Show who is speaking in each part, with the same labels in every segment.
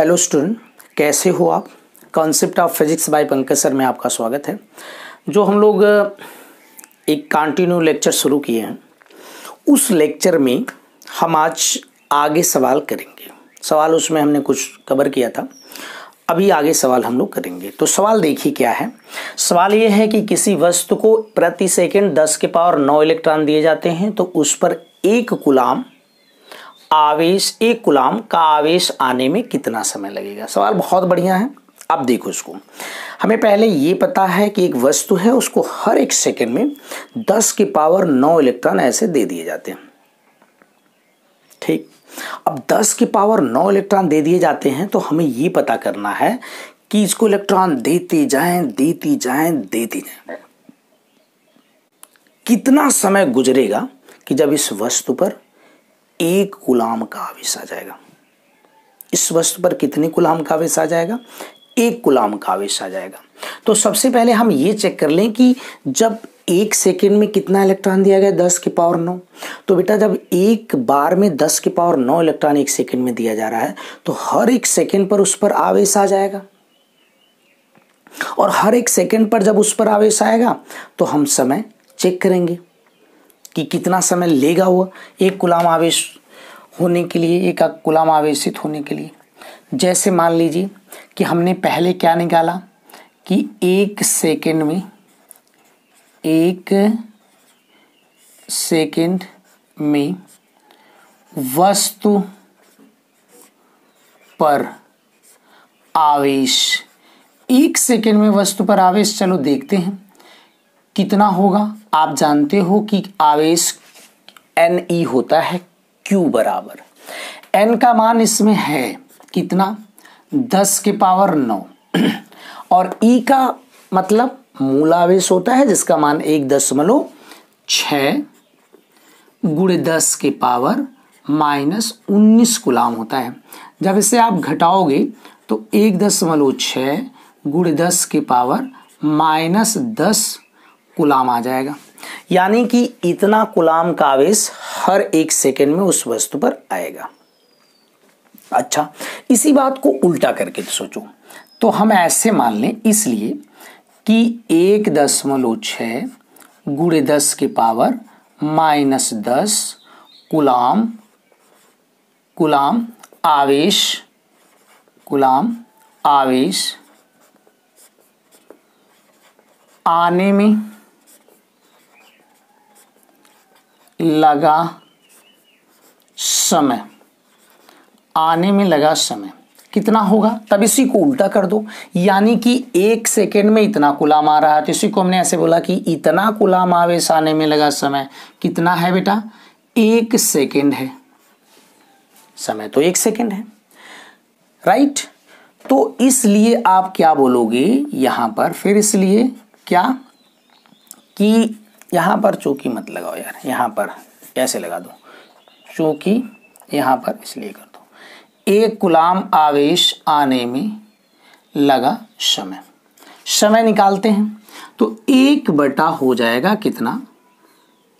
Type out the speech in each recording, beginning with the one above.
Speaker 1: Hello student, कैसे हो आप। Concept of physics bye Pankaj sir में आपका स्वागत है। जो हम लोग एक कंटिन्यू लेक्चर शुरू किए हैं, उस लेक्चर में हम आज आगे सवाल करेंगे। सवाल उसमें हमने कुछ कवर किया था, अभी आगे सवाल हम लोग करेंगे। तो सवाल देखिए क्या है। सवाल ये है कि किसी वस्तु को प्रति सेकंड 10 के पावर 9 इलेक्ट्रॉन दिए जाते हैं, तो उस पर एक कूलाम का आवेश आने में कितना समय लगेगा। सवाल बहुत बढ़िया है। अब देखो इसको, हमें पहले ये पता है कि एक वस्तु है, उसको हर एक सेकंड में 10 की पावर 9 इलेक्ट्रॉन ऐसे दे दिए जाते हैं। ठीक, अब 10 की पावर 9 इलेक्ट्रॉन दे दिए जाते हैं, तो हमें ये पता करना है कि इसको इलेक्ट्रॉन देती जाएं, कितना समय गुजरेगा कि जब इस वस्तु पर एक कूलाम का आवेश आ जाएगा। इस वस्तु पर कितने कूलाम का आवेश आ जाएगा? एक कूलाम का आवेश आ जाएगा। तो सबसे पहले हम ये चेक कर लें कि जब एक सेकेंड में कितना इलेक्ट्रॉन दिया गया, 10 की पावर 9। तो बेटा जब एक बार में 10 की पावर 9 इलेक्ट्रॉन एक सेकेंड में दिया जा रहा है, तो हर एक सेकेंड पर उस पर आवेश आ जाएगा। और हर एक सेकेंड पर जब उस पर आवेश आएगा, तो हम समय चेक करेंगे कि कितना समय लेगा वो एक कूलाम आवेश होने के लिए, एक कूलाम आवेशित होने के लिए। जैसे मान लीजिए कि हमने पहले क्या निकाला कि एक सेकेंड में वस्तु पर आवेश, एक सेकेंड में वस्तु पर आवेश, चलो देखते हैं कितना होगा। आप जानते हो कि आवेश Ne होता है Q बराबर, N का मान इसमें है कितना, 10 के पावर 9, और E का मतलब मूल आवेश होता है जिसका मान 1.6 गुणे 10 के पावर -19 कूलाम होता है। जब इसे आप घटाओगे तो 1.6 गुणे 10 के पावर -10 कूलाम आ जाएगा। यानी कि इतना कूलाम का आवेश हर एक सेकेंड में उस वस्तु पर आएगा। अच्छा, इसी बात को उल्टा करके सोचो तो हम ऐसे मान लें, इसलिए कि 1.6 गुणे 10 के पावर -10 कूलाम आवेश आने में लगा समय कितना होगा। तब इसी को उल्टा कर दो, यानी कि एक सेकेंड में इतना कूलाम आ रहा है, तो इसी को हमने ऐसे बोला कि इतना कूलाम आवेश आने में लगा समय कितना है बेटा, 1 सेकेंड है। समय तो 1 सेकेंड है, राइट। तो इसलिए आप क्या बोलोगे यहां पर, फिर इसलिए क्या कि यहां पर चूंकि मत लगाओ यार, यहां पर ऐसे लगा दो, चूंकि यहां पर इसलिए कर दो, एक कूलाम आवेश आने में लगा समय निकालते हैं तो 1 बटा हो जाएगा कितना,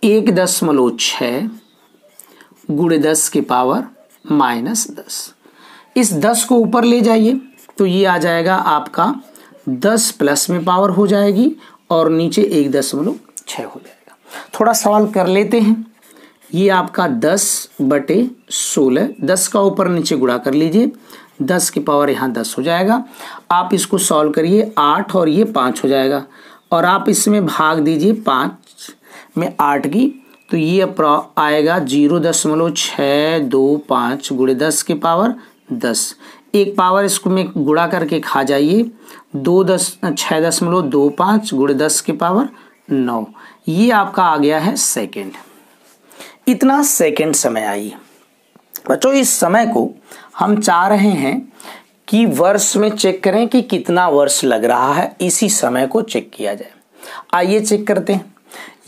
Speaker 1: 1.6 गुणे 10 के पावर -10। इस 10 को ऊपर ले जाइए तो ये आ जाएगा आपका 10 प्लस में पावर हो जाएगी और नीचे 1.6 हो जाएगा। थोड़ा सवाल कर लेते हैं। ये आपका 10/16, 10 का ऊपर नीचे गुणा कर लीजिए, 10 की पावर यहाँ 10 हो जाएगा। आप इसको सॉल्व करिए, 8 और ये 5 हो जाएगा, और आप इसमें भाग दीजिए 5 में 8 की, तो ये आएगा 0.625 गुणे 10 की पावर 10। एक पावर इसको में गुणा करके खा जाइए, 6.25 गुणे 10 की पावर 9। ये आपका आ गया है सेकेंड। इतना सेकेंड समय आई। बच्चों इस समय को हम चाह रहे हैं कि वर्ष में चेक करें कि कितना वर्ष लग रहा है, इसी समय को चेक किया जाए। आइए चेक करते हैं।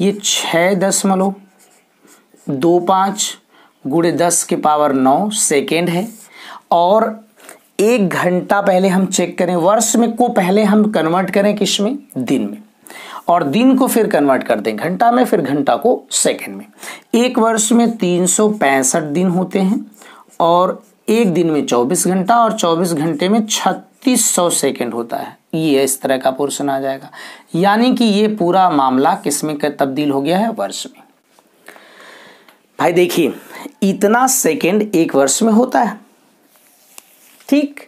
Speaker 1: ये 6.25 गुणे 10 के पावर 9 सेकेंड है, और 1 घंटा पहले हम चेक करें, वर्ष में को पहले हम कन्वर्ट करें किसमें, दिन में, और दिन को फिर कन्वर्ट कर दें घंटा में, फिर घंटा को सेकंड में। एक वर्ष में 365 दिन होते हैं और एक दिन में 24 घंटा और 24 घंटे में 3600 सेकेंड होता है। ये इस तरह का पोर्शन आ जाएगा, यानी कि ये पूरा मामला किस में तब्दील हो गया है, वर्ष में। भाई देखिए, इतना सेकेंड एक वर्ष में होता है, ठीक।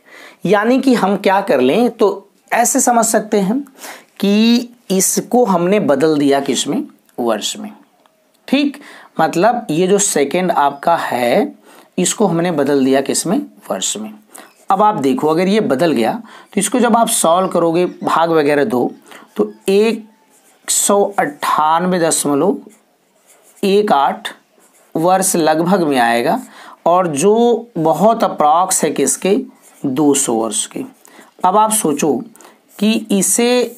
Speaker 1: यानी कि हम क्या कर लें, तो ऐसे समझ सकते हैं कि इसको हमने बदल दिया किसमें, वर्ष में, ठीक। मतलब ये जो सेकेंड आपका है इसको हमने बदल दिया किसमें, वर्ष में। अब आप देखो, अगर ये बदल गया तो इसको जब आप सॉल्व करोगे, भाग वगैरह दो, तो 198.18 वर्ष लगभग में आएगा, और जो बहुत अप्रॉक्स है किसके, 200 वर्ष के। अब आप सोचो कि इसे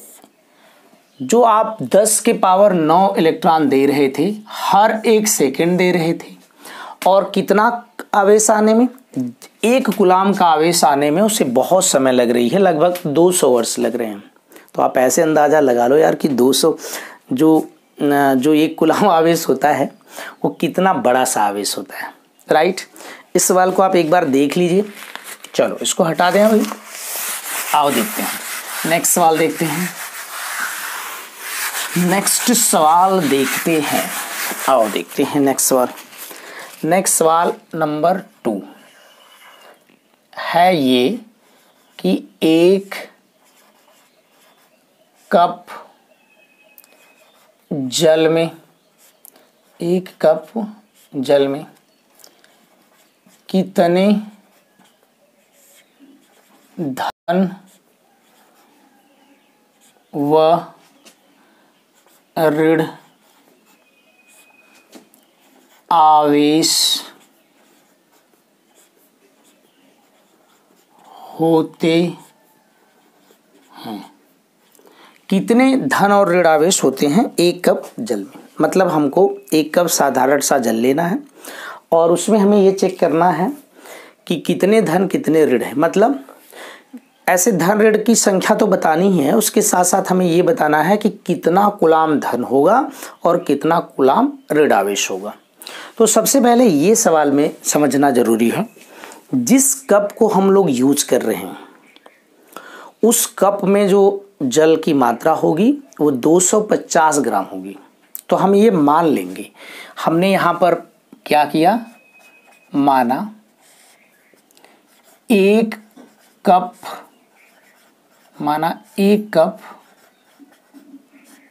Speaker 1: जो आप 10 के पावर 9 इलेक्ट्रॉन दे रहे थे, हर एक सेकंड दे रहे थे, और कितना आवेश आने में, 1 कूलाम का आवेश आने में उसे बहुत समय लग रही है, लगभग 200 वर्ष लग रहे हैं। तो आप ऐसे अंदाज़ा लगा लो यार कि 200 जो 1 कूलाम आवेश होता है वो कितना बड़ा सा आवेश होता है, राइट। इस सवाल को आप एक बार देख लीजिए। चलो इसको हटा दें भाई, आओ देखते हैं नेक्स्ट सवाल देखते हैं। नेक्स्ट सवाल देखते हैं, आओ देखते हैं नेक्स्ट सवाल। नेक्स्ट सवाल नंबर 2 है ये कि एक कप जल में, एक कप जल में कितने धन व ऋण आवेश होते हैं। कितने धन और ऋण आवेश होते हैं एक कप जल में। मतलब हमको एक कप साधारण सा जल लेना है और उसमें हमें ये चेक करना है कि कितने धन कितने ऋण है। मतलब ऐसे धन ऋण की संख्या तो बतानी ही है, उसके साथ साथ हमें ये बताना है कि कितना कूलाम धन होगा और कितना कूलाम ऋण आवेश होगा। तो सबसे पहले ये सवाल में समझना जरूरी है, जिस कप को हम लोग यूज कर रहे हैं उस कप में जो जल की मात्रा होगी वो 250 ग्राम होगी। तो हम ये मान लेंगे, हमने यहाँ पर क्या किया, माना एक कप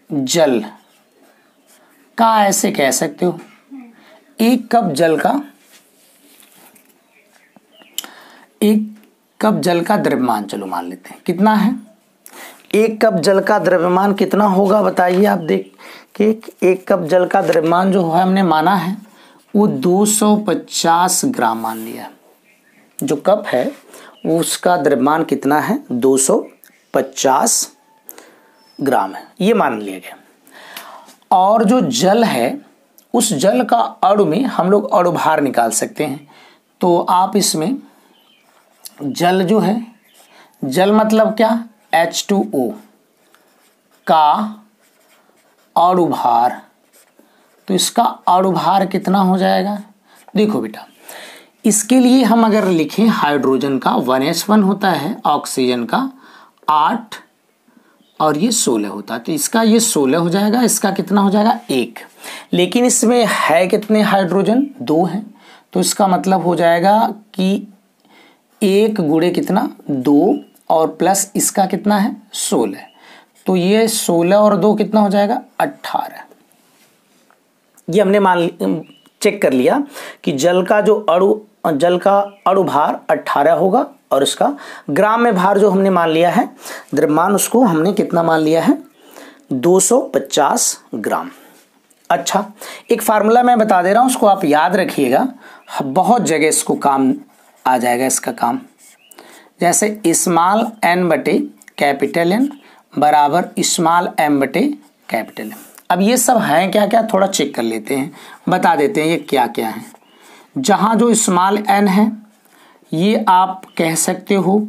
Speaker 1: जल का, ऐसे कह सकते हो एक कप जल का द्रव्यमान, चलो मान लेते हैं कितना है। एक कप जल का द्रव्यमान कितना होगा बताइए आप। देख के एक कप जल का द्रव्यमान जो है हमने माना है वो 250 ग्राम मान लिया। जो कप है वो उसका द्रव्यमान कितना है, 250 ग्राम है, ये मान लिया गया। और जो जल है उस जल का अणु में हम लोग अणुभार निकाल सकते हैं। तो आप इसमें जल जो है, जल मतलब क्या, H2O का अणुभार, तो इसका अणुभार कितना हो जाएगा। देखो बेटा, इसके लिए हम अगर लिखें हाइड्रोजन का 1H1 होता है, ऑक्सीजन का 8 और ये 16 होता है, तो इसका ये 16 हो जाएगा, इसका कितना हो जाएगा 1। लेकिन इसमें है कितने हाइड्रोजन, 2 हैं, तो इसका मतलब हो जाएगा कि 1 गुणे कितना 2 और प्लस इसका कितना है 16, तो ये 16 और 2 कितना हो जाएगा 18। ये हमने चेक कर लिया कि जल का अणुभार 18 होगा और इसका ग्राम में भार जो हमने मान लिया है, द्रव्यमान, उसको हमने कितना मान लिया है 250 ग्राम। अच्छा, एक फार्मूला मैं बता दे रहा हूं, उसको आप याद रखिएगा, बहुत जगह इसको काम आ जाएगा इसका काम। जैसे स्मॉल n बटे कैपिटल N बराबर स्मॉल m बटे कैपिटल M। अब ये सब हैं क्या क्या, थोड़ा चेक कर लेते हैं, बता देते हैं ये क्या क्या है। जहाँ जो स्मॉल n है ये आप कह सकते हो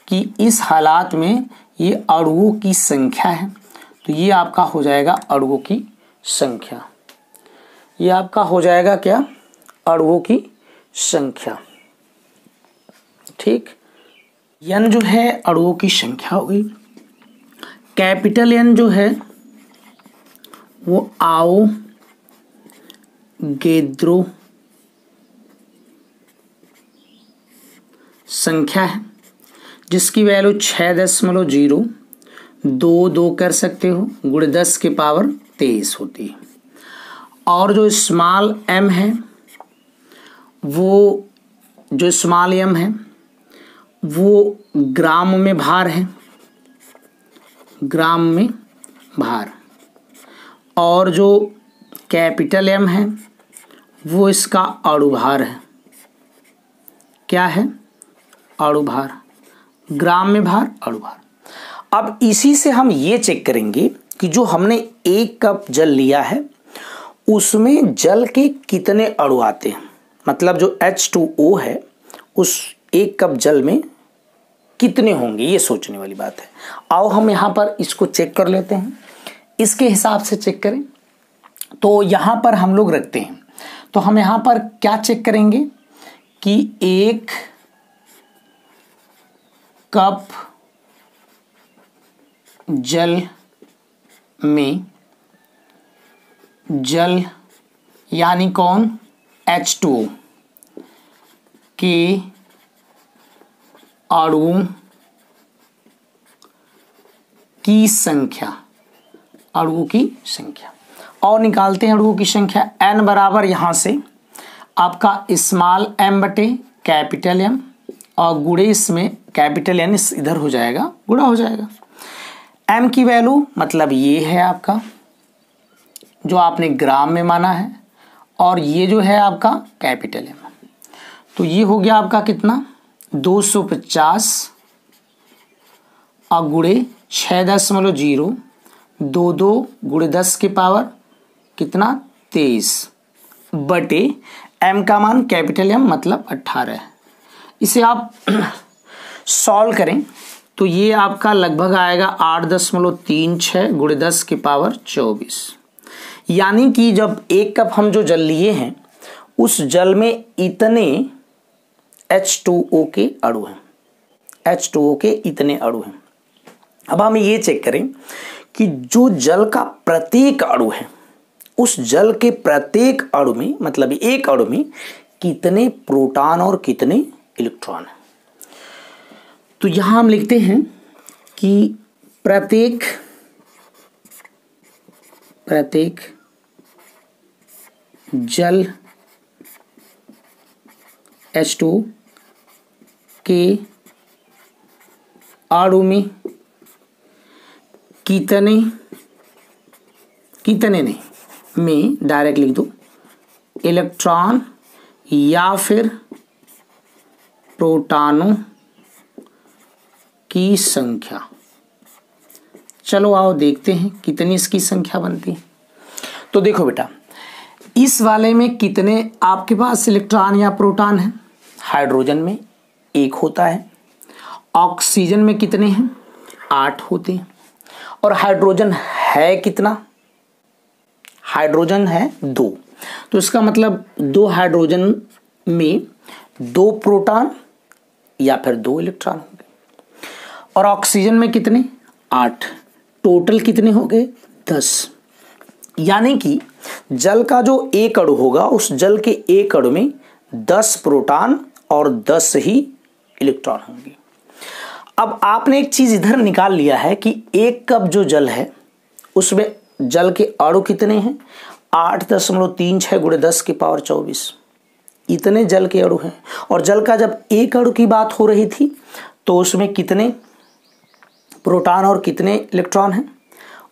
Speaker 1: कि इस हालात में ये अणुओं की संख्या है, तो ये आपका हो जाएगा अणुओं की संख्या। ये आपका हो जाएगा क्या, अणुओं की संख्या। ठीक। n जो है अणुओं की संख्या हो गई। कैपिटल N जो है वो आवोगैड्रो संख्या है, जिसकी वैल्यू 6.022 कर सकते हो गुणे 10 की पावर 23 होती है। और जो स्मॉल m है वो ग्राम में भार है, ग्राम में भार। और जो कैपिटल M है वो इसका अणुभार है। क्या है? अणुभार। ग्राम में भार, अणुभार। अब इसी से हम ये चेक करेंगे कि जो हमने 1 कप जल लिया है उसमें जल के कितने अणु आते हैं, मतलब जो H2O है उस 1 कप जल में कितने होंगे, ये सोचने वाली बात है। आओ हम यहाँ पर इसको चेक कर लेते हैं, इसके हिसाब से चेक करें। तो यहाँ पर हम लोग रखते हैं, तो हम यहाँ पर क्या चेक करेंगे कि 1 कप जल में जल यानी कौन? H2O के अणुओं की संख्या, अणुओं की संख्या। और निकालते हैं अणुओं की संख्या। n बराबर यहां से आपका स्मॉल m बटे कैपिटल M और गुणे इसमें कैपिटल N इधर हो जाएगा, गुणा हो जाएगा। m की वैल्यू मतलब ये है आपका जो आपने ग्राम में माना है, और ये जो है आपका कैपिटल M। तो ये हो गया आपका कितना? 250 और गुणे 6.022 गुणे 10 की पावर कितना? 23 बटे m का मान कैपिटल M मतलब 18 है। इसे आप सॉल्व करें तो ये आपका लगभग आएगा 8.36 गुणे 10 की पावर 24। यानी कि जब 1 कप हम जो जल लिए हैं उस जल में इतने H2O के अणु हैं, H2O के इतने अणु हैं। अब हम ये चेक करें कि जो जल का प्रत्येक अणु है उस जल के प्रत्येक अणु में, मतलब एक अणु में कितने प्रोटॉन और कितने इलेक्ट्रॉन हैं। तो यहां हम लिखते हैं कि प्रत्येक जल H2O के अणु में कितने नहीं में डायरेक्ट लिख दो इलेक्ट्रॉन या फिर प्रोटॉनों की संख्या। चलो आओ देखते हैं कितनी इसकी संख्या बनती है। तो देखो बेटा, इस वाले में कितने आपके पास इलेक्ट्रॉन या प्रोटॉन है? हाइड्रोजन में 1 होता है, ऑक्सीजन में कितने हैं? 8 होते हैं। और हाइड्रोजन है कितना? हाइड्रोजन है 2। तो इसका मतलब 2 हाइड्रोजन में 2 प्रोटॉन या फिर 2 इलेक्ट्रॉन होंगे। और ऑक्सीजन में कितने? 8। टोटल कितने हो गए? 10। यानी कि जल का जो एक अणु होगा उस जल के एक अणु में 10 प्रोटॉन और 10 ही इलेक्ट्रॉन होंगे। अब आपने एक चीज इधर निकाल लिया है कि 1 कप जो जल है उसमें जल के अणु कितने हैं? 8.36 गुणे 10 की पावर 24 इतने जल के अणु हैं। और जल का जब एक अणु की बात हो रही थी तो उसमें कितने प्रोटॉन और कितने इलेक्ट्रॉन हैं?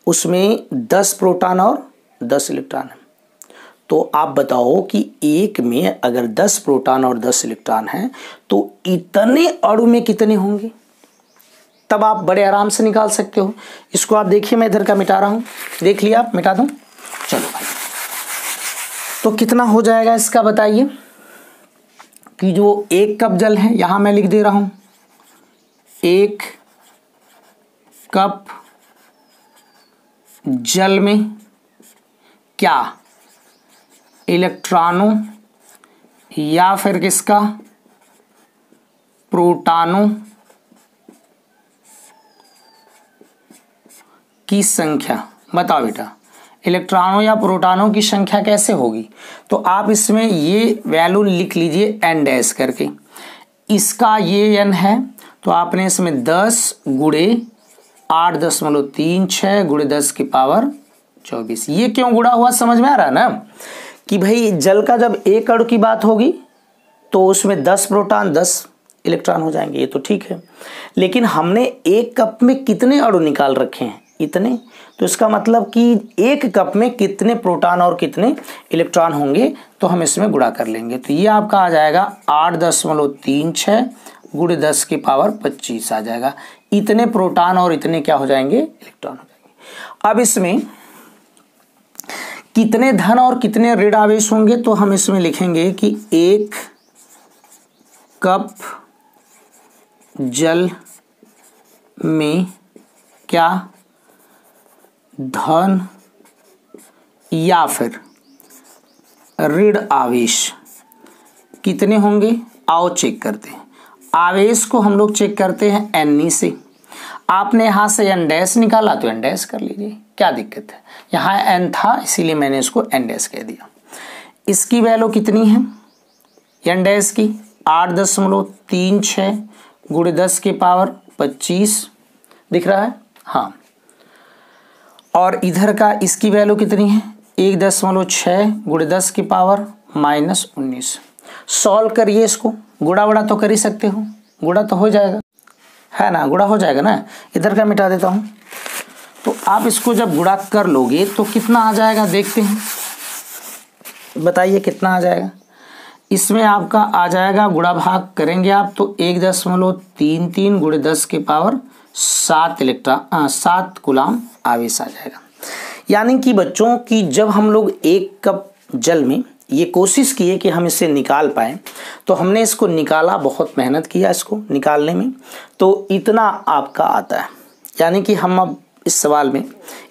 Speaker 1: उसमें 10 प्रोटॉन और 10 इलेक्ट्रॉन हैं। तो आप बताओ कि एक में अगर 10 प्रोटॉन और 10 इलेक्ट्रॉन हैं तो इतने अणु में कितने होंगे? तब आप बड़े आराम से निकाल सकते हो। इसको आप देखिए, मैं इधर का मिटा रहा हूं, देख लिया आप? मिटा दूं? चलो भाई, तो कितना हो जाएगा इसका बताइए। कि जो 1 कप जल है, यहां मैं लिख दे रहा हूं 1 कप जल में क्या? इलेक्ट्रॉनों या फिर किसका? प्रोटॉनों की संख्या, बताओ बेटा इलेक्ट्रॉनों या प्रोटॉनों की संख्या कैसे होगी। तो आप इसमें ये वैल्यू लिख लीजिए n डैश करके, इसका ये n है तो आपने इसमें 10 गुणे 8.36 गुणे 10 की पावर 24। ये क्यों गुणा हुआ समझ में आ रहा है ना, कि भाई जल का जब एक अणु की बात होगी तो उसमें 10 प्रोटॉन 10 इलेक्ट्रॉन हो जाएंगे, ये तो ठीक है। लेकिन हमने एक कप में कितने अणु निकाल रखे हैं, इतने, तो इसका मतलब कि एक कप में कितने प्रोटॉन और कितने इलेक्ट्रॉन होंगे, तो हम इसमें गुणा कर लेंगे। तो ये आपका आ जाएगा 8.36 गुणे 10 की पावर 25 आ जाएगा। इतने प्रोटॉन और इतने क्या हो जाएंगे, इलेक्ट्रॉन हो जाएंगे। अब इसमें कितने धन और कितने ऋण आवेश होंगे, तो हम इसमें लिखेंगे कि एक कप जल में क्या धन या फिर ऋण आवेश कितने होंगे, आओ चेक करते हैं। आवेश को हम लोग चेक करते हैं Ni से। आपने यहाँ से n डैश निकाला तो n डैश कर लीजिए, क्या दिक्कत है, यहाँ n था इसीलिए मैंने इसको n डैश कह दिया। इसकी वैल्यू कितनी है n डैश की, 8.36 गुणे 10 की पावर 25 दिख रहा है, हाँ। और इधर का इसकी वैल्यू कितनी है, 1.6 गुणे 10 की पावर -19। सॉल्व करिए इसको, गुणा वड़ा तो कर ही सकते हो, गुणा तो हो जाएगा, है ना, गुणा हो जाएगा ना। इधर का मिटा देता हूँ, तो आप इसको जब गुणा कर लोगे तो कितना आ जाएगा देखते हैं, बताइए कितना आ जाएगा। इसमें आपका आ जाएगा, गुणा भाग करेंगे आप तो 1.33 गुणे 10 की पावर 7 कूलाम आवेश आ जाएगा। यानी कि बच्चों की जब हम लोग एक कप जल में ये कोशिश किए कि हम इसे निकाल पाए, तो हमने इसको निकाला, बहुत मेहनत किया इसको निकालने में, तो इतना आपका आता है। यानी कि हम अब इस सवाल में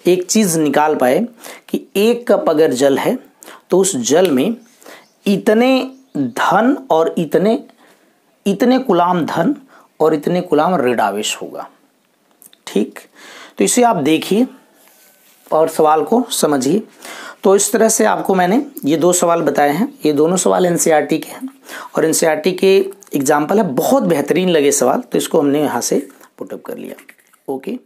Speaker 1: एक चीज़ निकाल पाए कि एक कप अगर जल है तो उस जल में इतने धन और इतने कूलाम धन और इतने कूलाम ऋण आवेश होगा, ठीक। तो इसे आप देखिए और सवाल को समझिए। तो इस तरह से आपको मैंने ये 2 सवाल बताए हैं, ये दोनों सवाल एनसीईआरटी के हैं और एनसीईआरटी के एग्जाम्पल है, बहुत बेहतरीन लगे सवाल, तो इसको हमने यहाँ से पुटअप कर लिया। ओके।